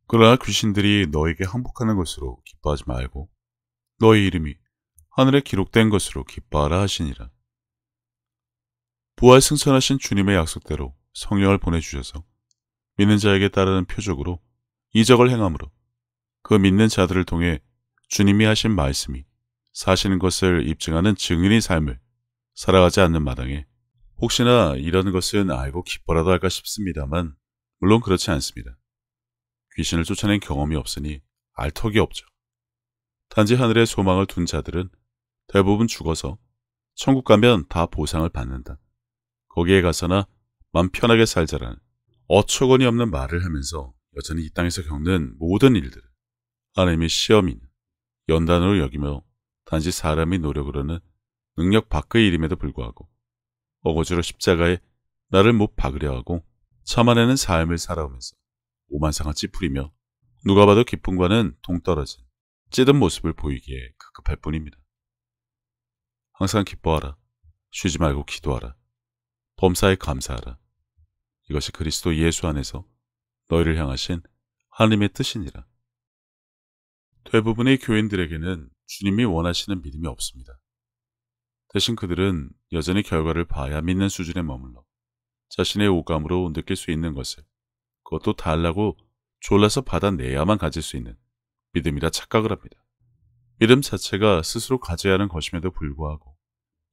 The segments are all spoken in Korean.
그러나 귀신들이 너에게 항복하는 것으로 기뻐하지 말고 너의 이름이 하늘에 기록된 것으로 기뻐하라 하시니라. 부활 승천하신 주님의 약속대로 성령을 보내주셔서 믿는 자에게 따르는 표적으로 이적을 행함으로 그 믿는 자들을 통해 주님이 하신 말씀이 사시는 것을 입증하는 증인의 삶을 살아가지 않는 마당에 혹시나 이런 것은 알고 기뻐라도 할까 싶습니다만 물론 그렇지 않습니다. 귀신을 쫓아낸 경험이 없으니 알 턱이 없죠. 단지 하늘에 소망을 둔 자들은 대부분 죽어서 천국 가면 다 보상을 받는다. 거기에 가서나 맘 편하게 살자라는 어처구니 없는 말을 하면서 여전히 이 땅에서 겪는 모든 일들을 하나님의 시험인 연단으로 여기며 단지 사람의 노력으로는 능력 밖의 일임에도 불구하고 어거지로 십자가에 나를 못 박으려 하고 참아내는 삶을 살아오면서 오만상을 찌푸리며 누가 봐도 기쁨과는 동떨어진 찌든 모습을 보이기에 급급할 뿐입니다. 항상 기뻐하라. 쉬지 말고 기도하라. 범사에 감사하라. 이것이 그리스도 예수 안에서 너희를 향하신 하나님의 뜻이니라. 대부분의 교인들에게는 주님이 원하시는 믿음이 없습니다. 대신 그들은 여전히 결과를 봐야 믿는 수준에 머물러 자신의 오감으로 느낄 수 있는 것을 그것도 달라고 졸라서 받아내야만 가질 수 있는 믿음이라 착각을 합니다. 믿음 자체가 스스로 가져야 하는 것임에도 불구하고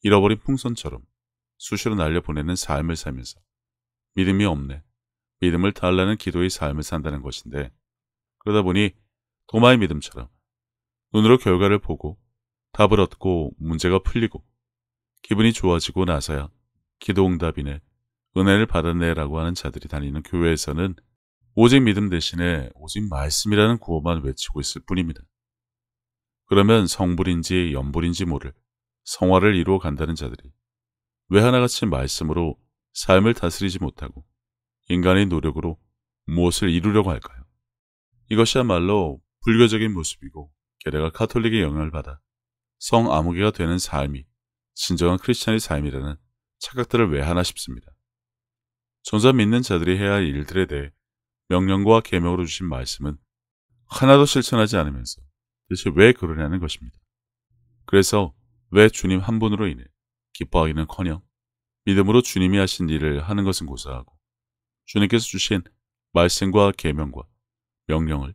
잃어버린 풍선처럼 수시로 날려보내는 삶을 살면서 믿음이 없네, 믿음을 달라는 기도의 삶을 산다는 것인데, 그러다 보니 도마의 믿음처럼 눈으로 결과를 보고 답을 얻고 문제가 풀리고 기분이 좋아지고 나서야 기도 응답이네, 은혜를 받았네라고 하는 자들이 다니는 교회에서는 오직 믿음 대신에 오직 말씀이라는 구호만 외치고 있을 뿐입니다. 그러면 성불인지 연불인지 모를 성화를 이루어 간다는 자들이 왜 하나같이 말씀으로 삶을 다스리지 못하고 인간의 노력으로 무엇을 이루려고 할까요? 이것이야말로 불교적인 모습이고 게다가 카톨릭의 영향을 받아 성아무개가 되는 삶이 진정한 크리스찬의 삶이라는 착각들을 왜 하나 싶습니다. 정작 믿는 자들이 해야 할 일들에 대해 명령과 계명으로 주신 말씀은 하나도 실천하지 않으면서 도대체 왜 그러냐는 것입니다. 그래서 왜 주님 한 분으로 인해 기뻐하기는커녕 믿음으로 주님이 하신 일을 하는 것은 고사하고 주님께서 주신 말씀과 계명과 명령을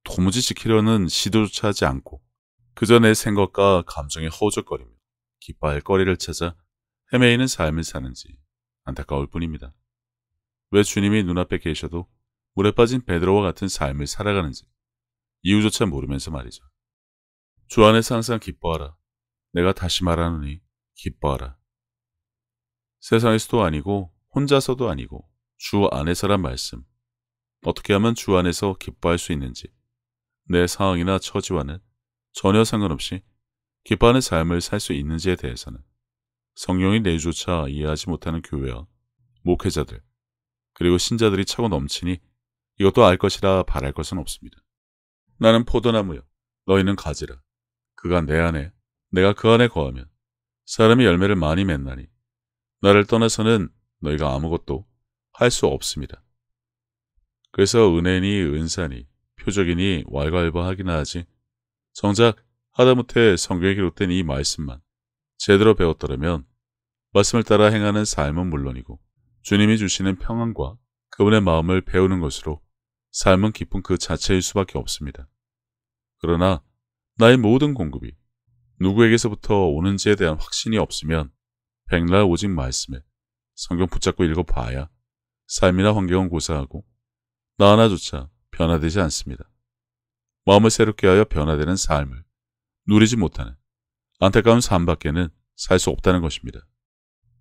도무지 지키려는 시도조차 하지 않고 그저 내 생각과 감정에 허우적거리며 기뻐할 거리를 찾아 헤매이는 삶을 사는지 안타까울 뿐입니다. 왜 주님이 눈앞에 계셔도 물에 빠진 베드로와 같은 삶을 살아가는지 이유조차 모르면서 말이죠. 주 안에서 항상 기뻐하라. 내가 다시 말하노니 기뻐하라. 세상에서도 아니고 혼자서도 아니고 주 안에서란 말씀. 어떻게 하면 주 안에서 기뻐할 수 있는지 내 상황이나 처지와는 전혀 상관없이 기뻐하는 삶을 살 수 있는지에 대해서는 성령이 내주조차 이해하지 못하는 교회와 목회자들 그리고 신자들이 차고 넘치니 이것도 알 것이라 바랄 것은 없습니다. 나는 포도나무여 너희는 가지라. 그가 내 안에 내가 그 안에 거하면 사람이 열매를 많이 맺나니 나를 떠나서는 너희가 아무것도 할 수 없습니다. 그래서 은혜니 은사니 표적이니 왈가왈부하기나 하지 정작 하다못해 성경에 기록된 이 말씀만 제대로 배웠더라면 말씀을 따라 행하는 삶은 물론이고 주님이 주시는 평안과 그분의 마음을 배우는 것으로 삶은 기쁨 그 자체일 수밖에 없습니다. 그러나 나의 모든 공급이 누구에게서부터 오는지에 대한 확신이 없으면 백날 오직 말씀에 성경 붙잡고 읽어봐야 삶이나 환경은 고사하고 나 하나조차 변화되지 않습니다. 마음을 새롭게 하여 변화되는 삶을 누리지 못하는 안타까운 삶밖에는 살 수 없다는 것입니다.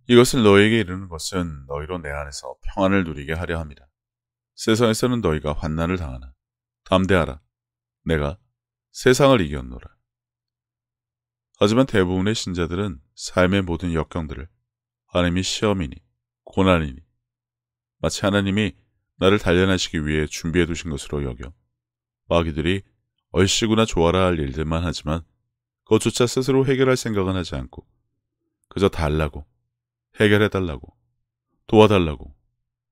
이것을 너희에게 이르는 것은 너희로 내 안에서 평안을 누리게 하려 함이라. 세상에서는 너희가 환난을 당하나 담대하라. 내가 세상을 이겼노라. 하지만 대부분의 신자들은 삶의 모든 역경들을 하나님이 시험이니 고난이니 마치 하나님이 나를 단련하시기 위해 준비해 두신 것으로 여겨 마귀들이 얼씨구나 좋아라 할 일들만 하지만 그것조차 스스로 해결할 생각은 하지 않고 그저 달라고 해결해달라고 도와달라고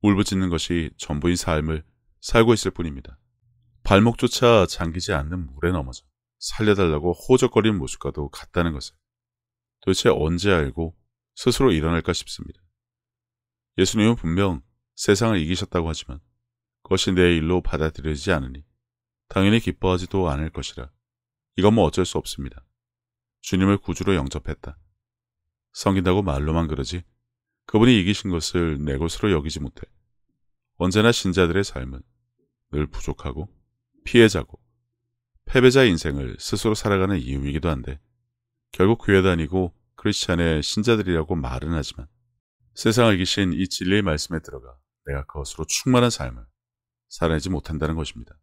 울부짖는 것이 전부인 삶을 살고 있을 뿐입니다. 발목조차 잠기지 않는 물에 넘어져 살려달라고 호적거리는 모습과도 같다는 것을 도대체 언제 알고 스스로 일어날까 싶습니다. 예수님은 분명 세상을 이기셨다고 하지만 그것이 내 일로 받아들여지지 않으니 당연히 기뻐하지도 않을 것이라 이건 뭐 어쩔 수 없습니다. 주님을 구주로 영접했다. 섬긴다고 말로만 그러지 그분이 이기신 것을 내 것으로 여기지 못해 언제나 신자들의 삶은 늘 부족하고 피해자고 패배자의 인생을 스스로 살아가는 이유이기도 한데 결국 교회 다니고 크리스찬의 신자들이라고 말은 하지만 세상을 이기신 이 진리의 말씀에 들어가 내가 그것으로 충만한 삶을 살아내지 못한다는 것입니다.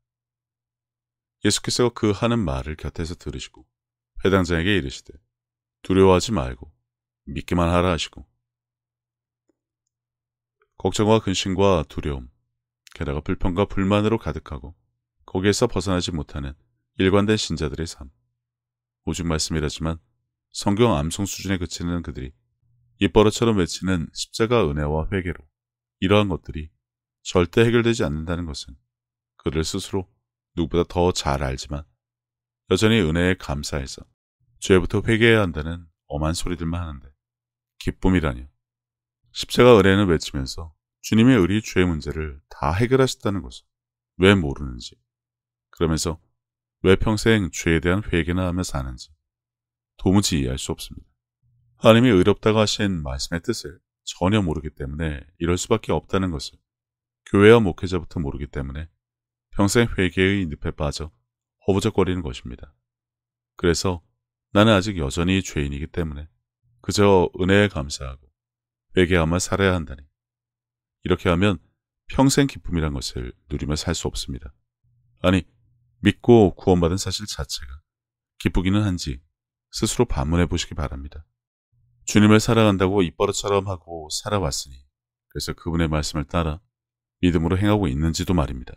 예수께서 그 하는 말을 곁에서 들으시고 회당장에게 이르시되 두려워하지 말고 믿기만 하라 하시고 걱정과 근심과 두려움 게다가 불평과 불만으로 가득하고 거기에서 벗어나지 못하는 일관된 신자들의 삶. 오직 말씀이라지만 성경 암송 수준에 그치는 그들이 입버릇처럼 외치는 십자가 은혜와 회개로 이러한 것들이 절대 해결되지 않는다는 것은 그들 스스로 누구보다 더 잘 알지만 여전히 은혜에 감사해서 죄부터 회개해야 한다는 엄한 소리들만 하는데 기쁨이라뇨. 십자가 은혜는 외치면서 주님의 의리 죄의 문제를 다 해결하셨다는 것을 왜 모르는지, 그러면서 왜 평생 죄에 대한 회개나 하며 사는지 도무지 이해할 수 없습니다. 하나님이 의롭다고 하신 말씀의 뜻을 전혀 모르기 때문에 이럴 수밖에 없다는 것을 교회와 목회자부터 모르기 때문에 평생 회개의 늪에 빠져 허부적거리는 것입니다. 그래서 나는 아직 여전히 죄인이기 때문에 그저 은혜에 감사하고 회개하며 살아야 한다니. 이렇게 하면 평생 기쁨이란 것을 누리며 살 수 없습니다. 아니, 믿고 구원받은 사실 자체가 기쁘기는 한지 스스로 반문해 보시기 바랍니다. 주님을 사랑한다고 입버릇처럼 하고 살아왔으니 그래서 그분의 말씀을 따라 믿음으로 행하고 있는지도 말입니다.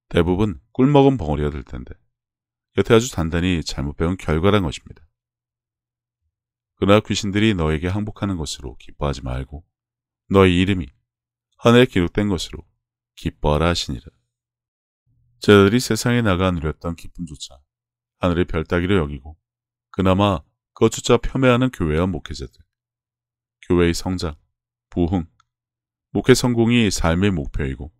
대부분 꿀먹은 벙어리가 될 텐데 여태 아주 단단히 잘못 배운 결과란 것입니다. 그러나 귀신들이 너에게 항복하는 것으로 기뻐하지 말고 너의 이름이 하늘에 기록된 것으로 기뻐하라 하시니라. 제자들이 세상에 나가 누렸던 기쁨조차 하늘의 별 따기로 여기고 그나마 그것조차 폄훼하는 교회와 목회자들, 교회의 성장, 부흥, 목회 성공이 삶의 목표이고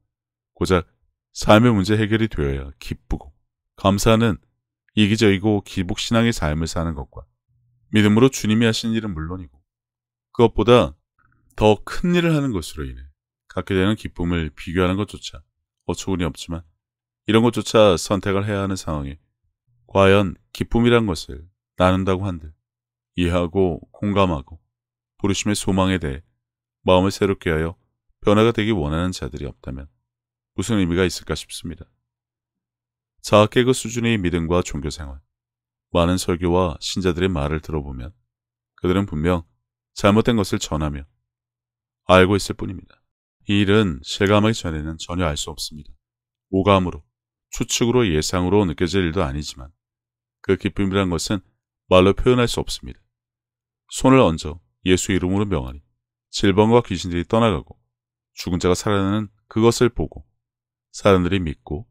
고작 삶의 문제 해결이 되어야 기쁘고 감사하는 이기적이고 기복신앙의 삶을 사는 것과 믿음으로 주님이 하신 일은 물론이고 그것보다 더 큰 일을 하는 것으로 인해 갖게 되는 기쁨을 비교하는 것조차 어처구니 없지만 이런 것조차 선택을 해야 하는 상황에 과연 기쁨이란 것을 나눈다고 한들 이해하고 공감하고 부르심의 소망에 대해 마음을 새롭게 하여 변화가 되기 원하는 자들이 없다면 무슨 의미가 있을까 싶습니다. 자학개그 수준의 믿음과 종교생활, 많은 설교와 신자들의 말을 들어보면 그들은 분명 잘못된 것을 전하며 알고 있을 뿐입니다. 이 일은 실감하기 전에는 전혀 알 수 없습니다. 오감으로, 추측으로, 예상으로 느껴질 일도 아니지만 그 기쁨이란 것은 말로 표현할 수 없습니다. 손을 얹어 예수 이름으로 명하니 질병과 귀신들이 떠나가고 죽은 자가 살아나는 그것을 보고 사람들이 믿고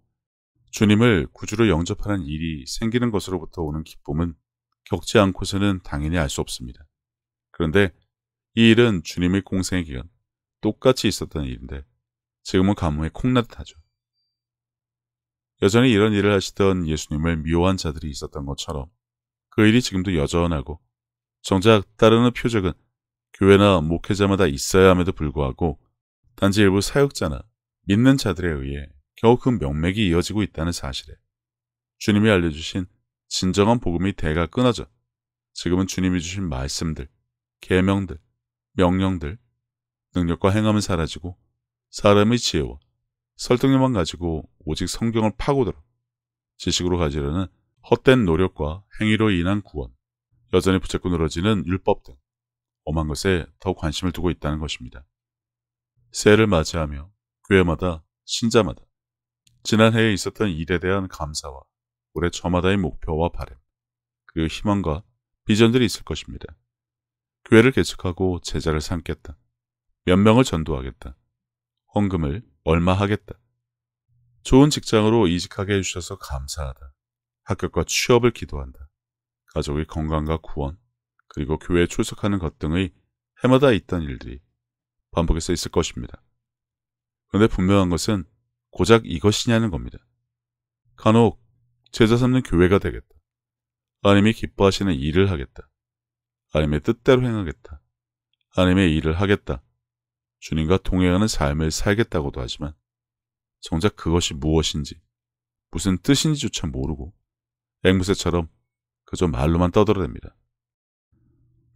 주님을 구주로 영접하는 일이 생기는 것으로부터 오는 기쁨은 겪지 않고서는 당연히 알 수 없습니다. 그런데 이 일은 주님의 공생의 기간 똑같이 있었던 일인데 지금은 가뭄에 콩나듯 하죠. 여전히 이런 일을 하시던 예수님을 미워한 자들이 있었던 것처럼 그 일이 지금도 여전하고 정작 따르는 표적은 교회나 목회자마다 있어야 함에도 불구하고 단지 일부 사역자나 믿는 자들에 의해 겨우 그 명맥이 이어지고 있다는 사실에 주님이 알려주신 진정한 복음의 대가 끊어져 지금은 주님이 주신 말씀들, 계명들, 명령들, 능력과 행함은 사라지고 사람의 지혜와 설득력만 가지고 오직 성경을 파고들어 지식으로 가지려는 헛된 노력과 행위로 인한 구원, 여전히 붙잡고 늘어지는 율법 등 엄한 것에 더 관심을 두고 있다는 것입니다. 새해를 맞이하며 교회마다 신자마다 지난해에 있었던 일에 대한 감사와 올해 저마다의 목표와 바람, 그리고 희망과 비전들이 있을 것입니다. 교회를 개척하고 제자를 삼겠다. 몇 명을 전도하겠다. 헌금을 얼마 하겠다. 좋은 직장으로 이직하게 해주셔서 감사하다. 합격과 취업을 기도한다. 가족의 건강과 구원, 그리고 교회에 출석하는 것 등의 해마다 있던 일들이 반복해서 있을 것입니다. 그런데 분명한 것은 고작 이것이냐는 겁니다. 간혹 제자 삼는 교회가 되겠다. 하나님이 기뻐하시는 일을 하겠다. 하나님의 뜻대로 행하겠다. 하나님의 일을 하겠다. 주님과 동행하는 삶을 살겠다고도 하지만 정작 그것이 무엇인지 무슨 뜻인지조차 모르고 앵무새처럼 그저 말로만 떠들어댑니다.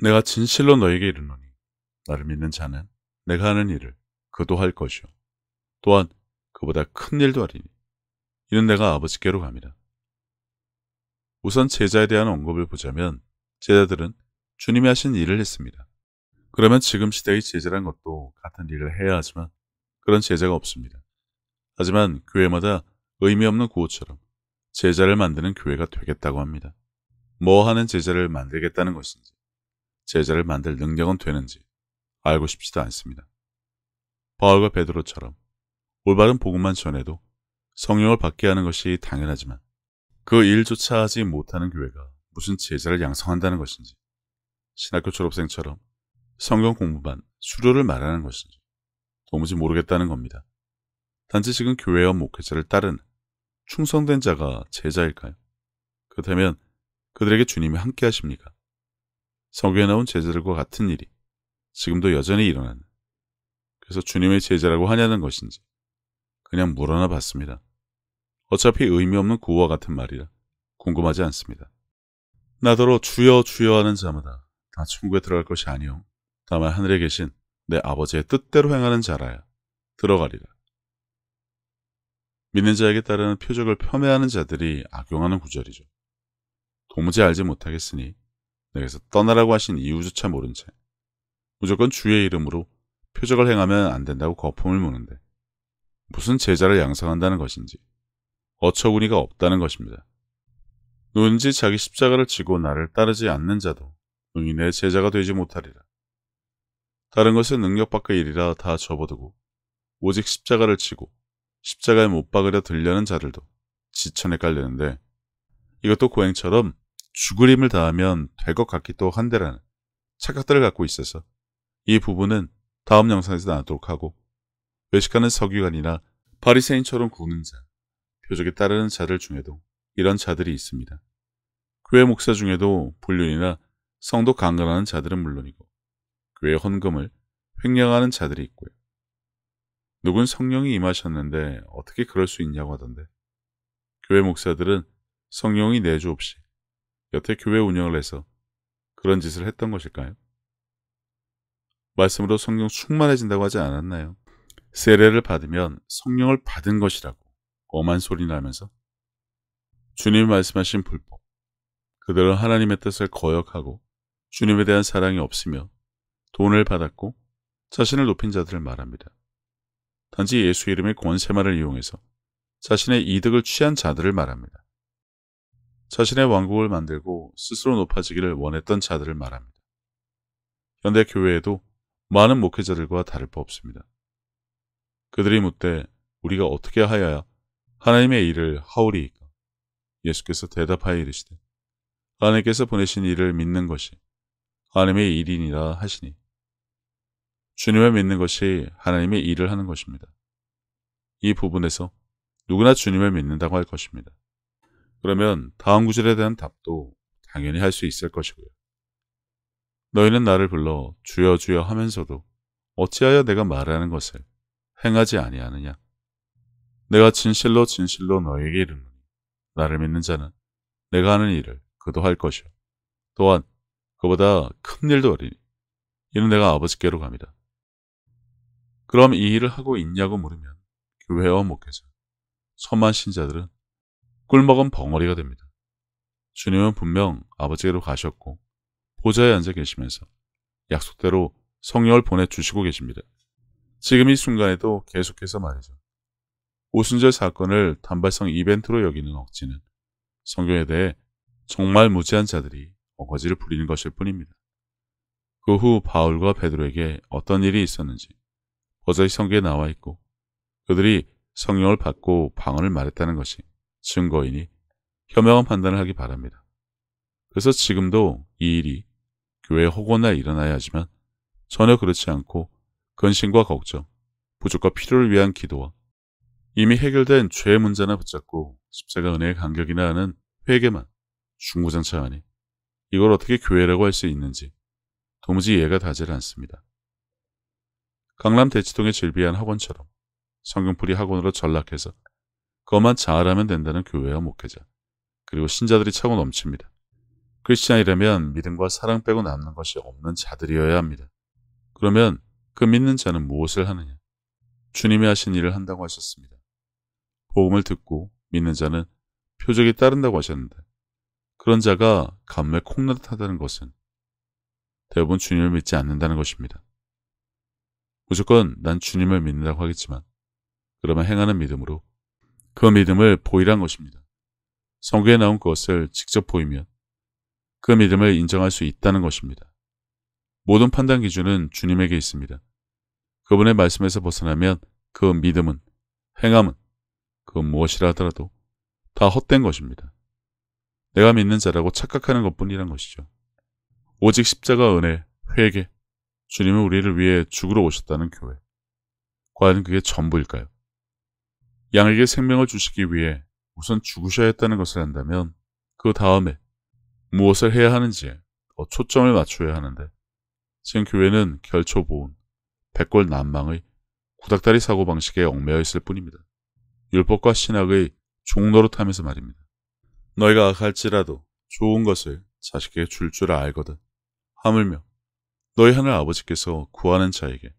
내가 진실로 너에게 이르노니 나를 믿는 자는 내가 하는 일을 그도 할 것이요 또한 그보다 큰 일도 하리니 이는 내가 아버지께로 갑니다. 우선 제자에 대한 언급을 보자면 제자들은 주님이 하신 일을 했습니다. 그러면 지금 시대의 제자란 것도 같은 일을 해야 하지만 그런 제자가 없습니다. 하지만 교회마다 의미 없는 구호처럼 제자를 만드는 교회가 되겠다고 합니다. 뭐 하는 제자를 만들겠다는 것인지 제자를 만들 능력은 되는지 알고 싶지도 않습니다. 바울과 베드로처럼 올바른 복음만 전해도 성령을 받게 하는 것이 당연하지만 그 일조차 하지 못하는 교회가 무슨 제자를 양성한다는 것인지 신학교 졸업생처럼 성경 공부만 수료를 말하는 것인지 도무지 모르겠다는 겁니다. 단지 지금 교회와 목회자를 따르는 충성된 자가 제자일까요? 그렇다면 그들에게 주님이 함께 하십니까? 성경에 나온 제자들과 같은 일이 지금도 여전히 일어나는 그래서 주님의 제자라고 하냐는 것인지 그냥 물어나 봤습니다. 어차피 의미 없는 구호와 같은 말이라 궁금하지 않습니다. 나더러 주여 주여 하는 자마다 다 천국에 들어갈 것이 아니요 다만 하늘에 계신 내 아버지의 뜻대로 행하는 자라야 들어가리라. 믿는 자에게 따르는 표적을 폄훼하는 자들이 악용하는 구절이죠. 도무지 알지 못하겠으니 내게서 떠나라고 하신 이유조차 모른 채 무조건 주의 이름으로 표적을 행하면 안 된다고 거품을 무는데 무슨 제자를 양성한다는 것인지 어처구니가 없다는 것입니다. 누군지 자기 십자가를 지고 나를 따르지 않는 자도 능히 내 제자가 되지 못하리라. 다른 것은 능력 밖의 일이라 다 접어두고 오직 십자가를 지고 십자가에 못 박으려 들려는 자들도 지천에 깔리는데 이것도 고행처럼 죽을 힘을 다하면 될 것 같기도 한데라는 착각들을 갖고 있어서 이 부분은 다음 영상에서 나누도록 하고 외식하는 서기관이나 바리새인처럼 구는 자, 표적에 따르는 자들 중에도 이런 자들이 있습니다. 교회 목사 중에도 불륜이나 성도 강간하는 자들은 물론이고 교회 헌금을 횡령하는 자들이 있고요. 누군 성령이 임하셨는데 어떻게 그럴 수 있냐고 하던데 교회 목사들은 성령이 내주 없이 여태 교회 운영을 해서 그런 짓을 했던 것일까요? 말씀으로 성령 충만해진다고 하지 않았나요? 세례를 받으면 성령을 받은 것이라고 엄한 소리나 하면서 주님이 말씀하신 불법, 그들은 하나님의 뜻을 거역하고 주님에 대한 사랑이 없으며 돈을 받았고 자신을 높인 자들을 말합니다. 단지 예수 이름의 권세만을 이용해서 자신의 이득을 취한 자들을 말합니다. 자신의 왕국을 만들고 스스로 높아지기를 원했던 자들을 말합니다. 현대 교회에도 많은 목회자들과 다를 바 없습니다. 그들이 묻되 우리가 어떻게 하여야 하나님의 일을 하오리이까? 예수께서 대답하여 이르시되 하나님께서 보내신 일을 믿는 것이 하나님의 일이니라 하시니 주님을 믿는 것이 하나님의 일을 하는 것입니다. 이 부분에서 누구나 주님을 믿는다고 할 것입니다. 그러면 다음 구절에 대한 답도 당연히 할 수 있을 것이고요. 너희는 나를 불러 주여 주여 하면서도 어찌하여 내가 말하는 것을 행하지 아니하느냐? 내가 진실로 진실로 너희에게 이르노니 나를 믿는 자는 내가 하는 일을 그도 할 것이요 또한 그보다 큰 일도 하리니 이는 내가 아버지께로 갑니다. 그럼 이 일을 하고 있냐고 물으면 교회와 목회자, 천만 신자들은 꿀먹은 벙어리가 됩니다. 주님은 분명 아버지께로 가셨고 보좌에 앉아 계시면서 약속대로 성령을 보내주시고 계십니다. 지금 이 순간에도 계속해서 말이죠. 오순절 사건을 단발성 이벤트로 여기는 억지는 성경에 대해 정말 무지한 자들이 어거지를 부리는 것일 뿐입니다. 그 후 바울과 베드로에게 어떤 일이 있었는지 버저히 성경에 나와 있고 그들이 성령을 받고 방언을 말했다는 것이 증거이니 현명한 판단을 하기 바랍니다. 그래서 지금도 이 일이 교회에 혹여나 일어나야 하지만 전혀 그렇지 않고 근심과 걱정, 부족과 필요를 위한 기도와 이미 해결된 죄의 문제나 붙잡고 십자가 은혜의 간격이나 하는 회개만 중구장창하니 이걸 어떻게 교회라고 할 수 있는지 도무지 이해가 가지 않습니다. 강남 대치동의 질비한 학원처럼 성경풀이 학원으로 전락해서 그것만 잘하면 된다는 교회와 목회자 그리고 신자들이 차고 넘칩니다. 크리스찬이라면 믿음과 사랑 빼고 남는 것이 없는 자들이어야 합니다. 그러면 그 믿는 자는 무엇을 하느냐? 주님이 하신 일을 한다고 하셨습니다. 복음을 듣고 믿는 자는 표적이 따른다고 하셨는데 그런 자가 가뭄에 콩나듯하다는 것은 대부분 주님을 믿지 않는다는 것입니다. 무조건 난 주님을 믿는다고 하겠지만 그러면 행하는 믿음으로 그 믿음을 보이란 것입니다. 성경에 나온 것을 직접 보이면 그 믿음을 인정할 수 있다는 것입니다. 모든 판단 기준은 주님에게 있습니다. 그분의 말씀에서 벗어나면 그 믿음은, 행함은 그 무엇이라 하더라도 다 헛된 것입니다. 내가 믿는 자라고 착각하는 것뿐이란 것이죠. 오직 십자가 은혜, 회개, 주님은 우리를 위해 죽으러 오셨다는 교회. 과연 그게 전부일까요? 양에게 생명을 주시기 위해 우선 죽으셔야 했다는 것을 안다면 그 다음에 무엇을 해야 하는지에 더 초점을 맞춰야 하는데 지금 교회는 결초보온, 백골난망의 구닥다리 사고방식에 얽매여 있을 뿐입니다. 율법과 신학의 종노릇하면서 말입니다. 너희가 악할지라도 좋은 것을 자식에게 줄 줄 알거든. 하물며 너희 하늘 아버지께서 구하는 자에게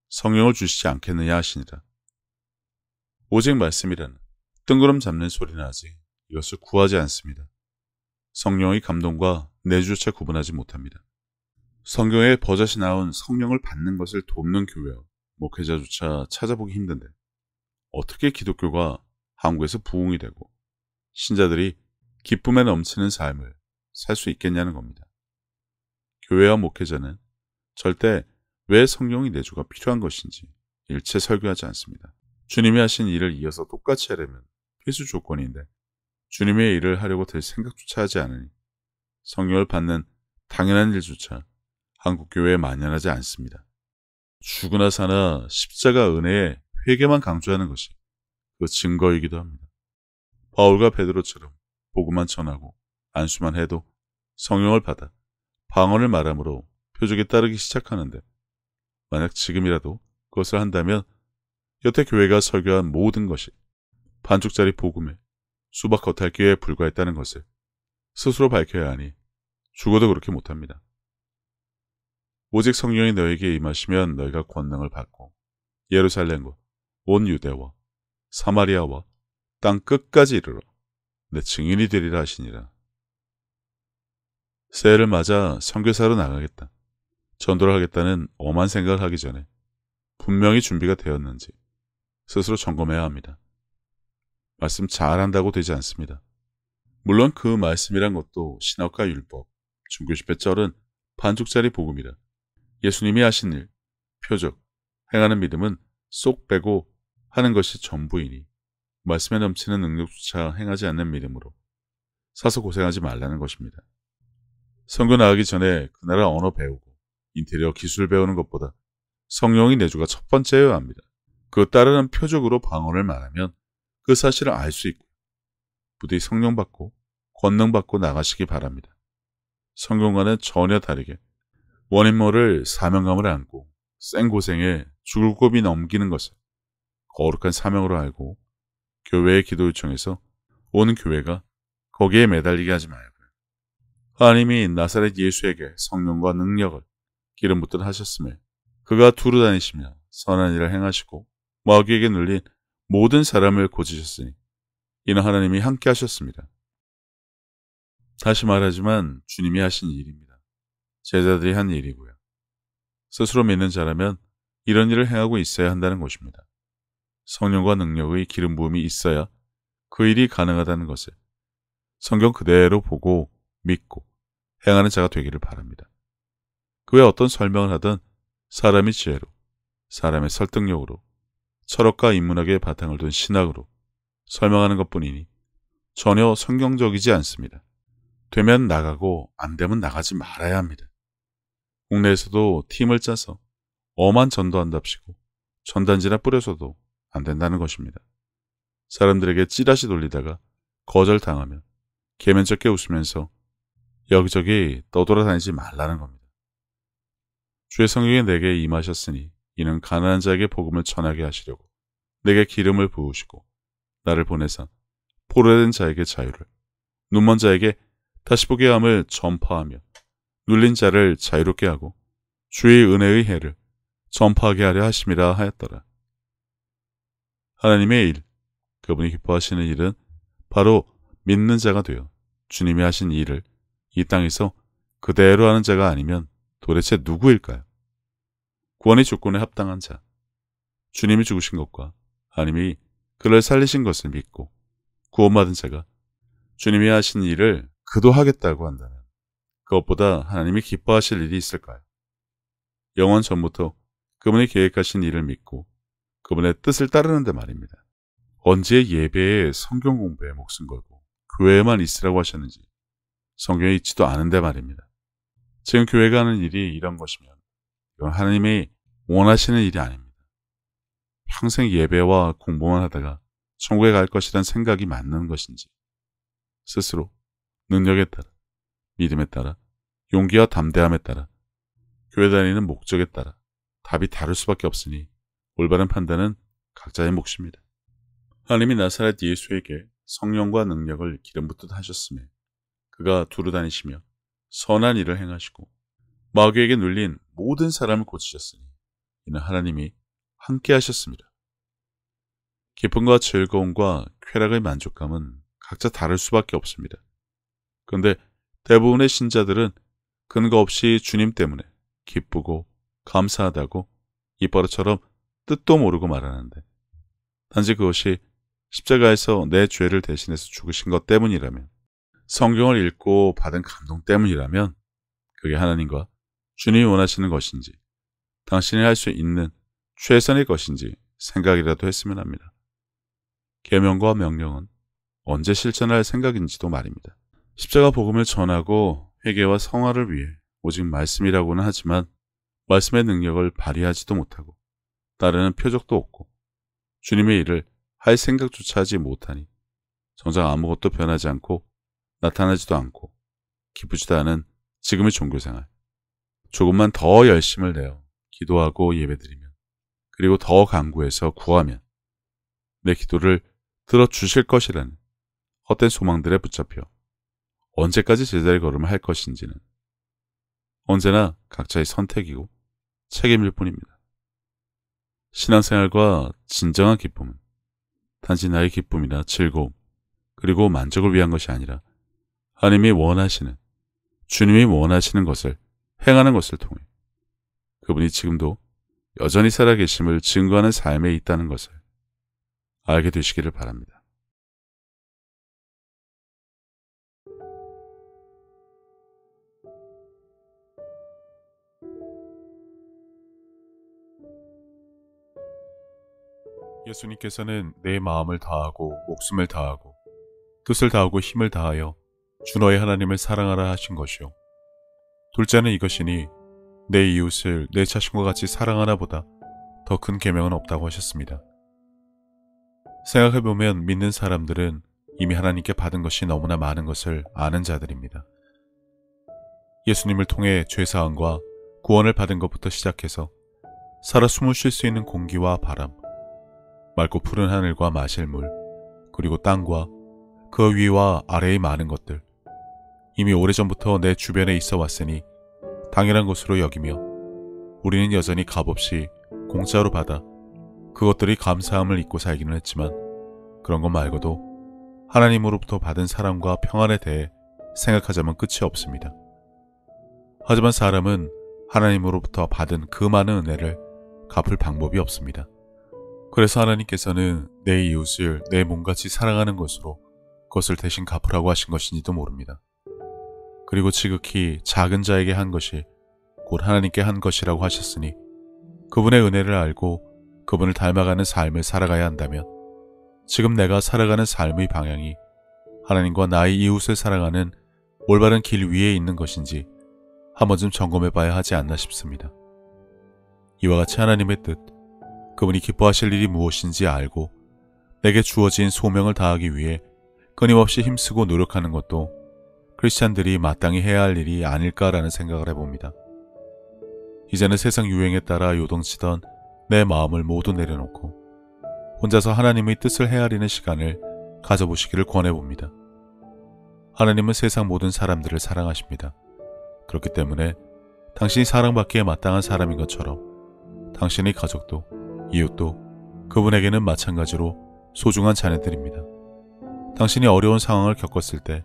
성령을 주시지 않겠느냐 하시니라. 오직 말씀이라는 뜬구름 잡는 소리나 하지 이것을 구하지 않습니다. 성령의 감동과 내주조차 구분하지 못합니다. 성경에 버젓이 나온 성령을 받는 것을 돕는 교회와 목회자조차 찾아보기 힘든데 어떻게 기독교가 한국에서 부흥이 되고 신자들이 기쁨에 넘치는 삶을 살 수 있겠냐는 겁니다. 교회와 목회자는 절대 왜 성령의 내주가 필요한 것인지 일체 설교하지 않습니다. 주님이 하신 일을 이어서 똑같이 하려면 필수 조건인데 주님의 일을 하려고 될 생각조차 하지 않으니 성령을 받는 당연한 일조차 한국 교회에 만연하지 않습니다. 죽으나 사나 십자가 은혜의 회개만 강조하는 것이 그 증거이기도 합니다. 바울과 베드로처럼 복음만 전하고 안수만 해도 성령을 받아 방언을 말함으로 표적이 따르기 시작하는데 만약 지금이라도 그것을 한다면 여태 교회가 설교한 모든 것이 반쪽짜리 복음에 수박 겉핥기에 불과했다는 것을 스스로 밝혀야 하니 죽어도 그렇게 못합니다. 오직 성령이 너에게 임하시면 너희가 권능을 받고 예루살렘과 온 유대와 사마리아와 땅 끝까지 이르러 내 증인이 되리라 하시니라. 새해를 맞아 선교사로 나가겠다. 전도를 하겠다는 엄한 생각을 하기 전에 분명히 준비가 되었는지 스스로 점검해야 합니다. 말씀 잘한다고 되지 않습니다. 물론 그 말씀이란 것도 신학과 율법, 중교집회 쩔은 반쪽짜리 복음이라 예수님이 하신 일, 표적, 행하는 믿음은 쏙 빼고 하는 것이 전부이니 말씀에 넘치는 능력조차 행하지 않는 믿음으로 사서 고생하지 말라는 것입니다. 선교 나가기 전에 그 나라 언어 배우고 인테리어 기술 배우는 것보다 성령의 내주가 첫 번째여야 합니다. 그 따르는 표적으로 방언을 말하면 그 사실을 알 수 있고 부디 성령 받고 권능 받고 나가시기 바랍니다. 성경과는 전혀 다르게 원인모를 사명감을 안고 생고생에 죽을 고비 넘기는 것을 거룩한 사명으로 알고 교회의 기도 요청에서 온 교회가 거기에 매달리게 하지 말고요. 하나님이 나사렛 예수에게 성령과 능력을 기름 붓듯 하셨음에 그가 두루 다니시며 선한 일을 행하시고 마귀에게 눌린 모든 사람을 고치셨으니 이는 하나님이 함께 하셨습니다. 다시 말하지만 주님이 하신 일입니다. 제자들이 한 일이고요. 스스로 믿는 자라면 이런 일을 행하고 있어야 한다는 것입니다. 성령과 능력의 기름 부음이 있어야 그 일이 가능하다는 것을 성경 그대로 보고 믿고 행하는 자가 되기를 바랍니다. 그 외 어떤 설명을 하든 사람의 지혜로, 사람의 설득력으로 철학과 인문학의 바탕을 둔 신학으로 설명하는 것뿐이니 전혀 성경적이지 않습니다. 되면 나가고 안 되면 나가지 말아야 합니다. 국내에서도 팀을 짜서 엄한 전도한답시고 전단지나 뿌려서도 안 된다는 것입니다. 사람들에게 찌라시 돌리다가 거절당하면 개면쩍게 웃으면서 여기저기 떠돌아다니지 말라는 겁니다. 주의 성령이 내게 임하셨으니 이는 가난한 자에게 복음을 전하게 하시려고 내게 기름을 부으시고 나를 보내사 포로된 자에게 자유를, 눈먼 자에게 다시 보게 함을 전파하며 눌린 자를 자유롭게 하고 주의 은혜의 해를 전파하게 하려 하심이라 하였더라. 하나님의 일, 그분이 기뻐하시는 일은 바로 믿는 자가 되어 주님이 하신 일을 이 땅에서 그대로 하는 자가 아니면 도대체 누구일까요? 구원의 조건에 합당한 자, 주님이 죽으신 것과 하나님이 그를 살리신 것을 믿고 구원받은 자가 주님이 하신 일을 그도 하겠다고 한다면 그것보다 하나님이 기뻐하실 일이 있을까요? 영원 전부터 그분이 계획하신 일을 믿고 그분의 뜻을 따르는데 말입니다. 언제 예배에 성경 공부에 목숨 걸고 교회에만 있으라고 하셨는지 성경에 있지도 않은데 말입니다. 지금 교회가 하는 일이 이런 것이면 이건 하나님이 원하시는 일이 아닙니다. 평생 예배와 공부만 하다가 천국에 갈 것이란 생각이 맞는 것인지 스스로 능력에 따라 믿음에 따라 용기와 담대함에 따라 교회 다니는 목적에 따라 답이 다를 수밖에 없으니 올바른 판단은 각자의 몫입니다. 하나님이 나사렛 예수에게 성령과 능력을 기름 붓듯 하셨으며 그가 두루 다니시며 선한 일을 행하시고 마귀에게 눌린 모든 사람을 고치셨으니 이는 하나님이 함께 하셨습니다. 기쁨과 즐거움과 쾌락의 만족감은 각자 다를 수밖에 없습니다. 그런데 대부분의 신자들은 근거 없이 주님 때문에 기쁘고 감사하다고 입버릇처럼 뜻도 모르고 말하는데 단지 그것이 십자가에서 내 죄를 대신해서 죽으신 것 때문이라면 성경을 읽고 받은 감동 때문이라면 그게 하나님과 주님이 원하시는 것인지 당신이 할 수 있는 최선의 것인지 생각이라도 했으면 합니다. 계명과 명령은 언제 실천할 생각인지도 말입니다. 십자가 복음을 전하고 회개와 성화를 위해 오직 말씀이라고는 하지만 말씀의 능력을 발휘하지도 못하고 따르는 표적도 없고 주님의 일을 할 생각조차 하지 못하니 정작 아무것도 변하지 않고 나타나지도 않고 기쁘지도 않은 지금의 종교생활. 조금만 더 열심을 내어 기도하고 예배드리면 그리고 더 간구해서 구하면 내 기도를 들어주실 것이라는 헛된 소망들에 붙잡혀 언제까지 제자리 걸음을 할 것인지는 언제나 각자의 선택이고 책임일 뿐입니다. 신앙생활과 진정한 기쁨은 단지 나의 기쁨이나 즐거움 그리고 만족을 위한 것이 아니라 하나님이 원하시는 주님이 원하시는 것을 행하는 것을 통해 그분이 지금도 여전히 살아계심을 증거하는 삶에 있다는 것을 알게 되시기를 바랍니다. 예수님께서는 내 마음을 다하고 목숨을 다하고 뜻을 다하고 힘을 다하여 주 너의 하나님을 사랑하라 하신 것이요. 둘째는 이것이니 내 이웃을 내 자신과 같이 사랑하나 보다 더 큰 계명은 없다고 하셨습니다. 생각해보면 믿는 사람들은 이미 하나님께 받은 것이 너무나 많은 것을 아는 자들입니다. 예수님을 통해 죄사함과 구원을 받은 것부터 시작해서 살아 숨을 쉴 수 있는 공기와 바람, 맑고 푸른 하늘과 마실 물, 그리고 땅과 그 위와 아래의 많은 것들, 이미 오래전부터 내 주변에 있어 왔으니 당연한 것으로 여기며 우리는 여전히 값없이 공짜로 받아 그것들이 감사함을 잊고 살기는 했지만 그런 것 말고도 하나님으로부터 받은 사랑과 평안에 대해 생각하자면 끝이 없습니다. 하지만 사람은 하나님으로부터 받은 그 많은 은혜를 갚을 방법이 없습니다. 그래서 하나님께서는 내 이웃을 내 몸같이 사랑하는 것으로 그것을 대신 갚으라고 하신 것인지도 모릅니다. 그리고 지극히 작은 자에게 한 것이 곧 하나님께 한 것이라고 하셨으니 그분의 은혜를 알고 그분을 닮아가는 삶을 살아가야 한다면 지금 내가 살아가는 삶의 방향이 하나님과 나의 이웃을 사랑하는 올바른 길 위에 있는 것인지 한 번쯤 점검해 봐야 하지 않나 싶습니다. 이와 같이 하나님의 뜻, 그분이 기뻐하실 일이 무엇인지 알고 내게 주어진 소명을 다하기 위해 끊임없이 힘쓰고 노력하는 것도 크리스찬들이 마땅히 해야 할 일이 아닐까라는 생각을 해봅니다. 이제는 세상 유행에 따라 요동치던 내 마음을 모두 내려놓고 혼자서 하나님의 뜻을 헤아리는 시간을 가져보시기를 권해봅니다. 하나님은 세상 모든 사람들을 사랑하십니다. 그렇기 때문에 당신이 사랑받기에 마땅한 사람인 것처럼 당신의 가족도 이웃도 그분에게는 마찬가지로 소중한 자녀들입니다. 당신이 어려운 상황을 겪었을 때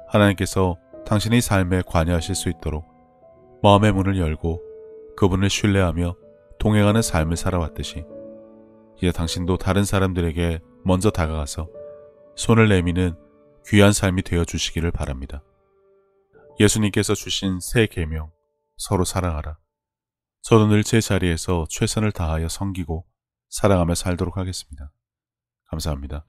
하나님께서 당신의 삶에 관여하실 수 있도록 마음의 문을 열고 그분을 신뢰하며 동행하는 삶을 살아왔듯이 이제 당신도 다른 사람들에게 먼저 다가가서 손을 내미는 귀한 삶이 되어주시기를 바랍니다. 예수님께서 주신 새 계명, 서로 사랑하라. 저도 늘 제 자리에서 최선을 다하여 섬기고 사랑하며 살도록 하겠습니다. 감사합니다.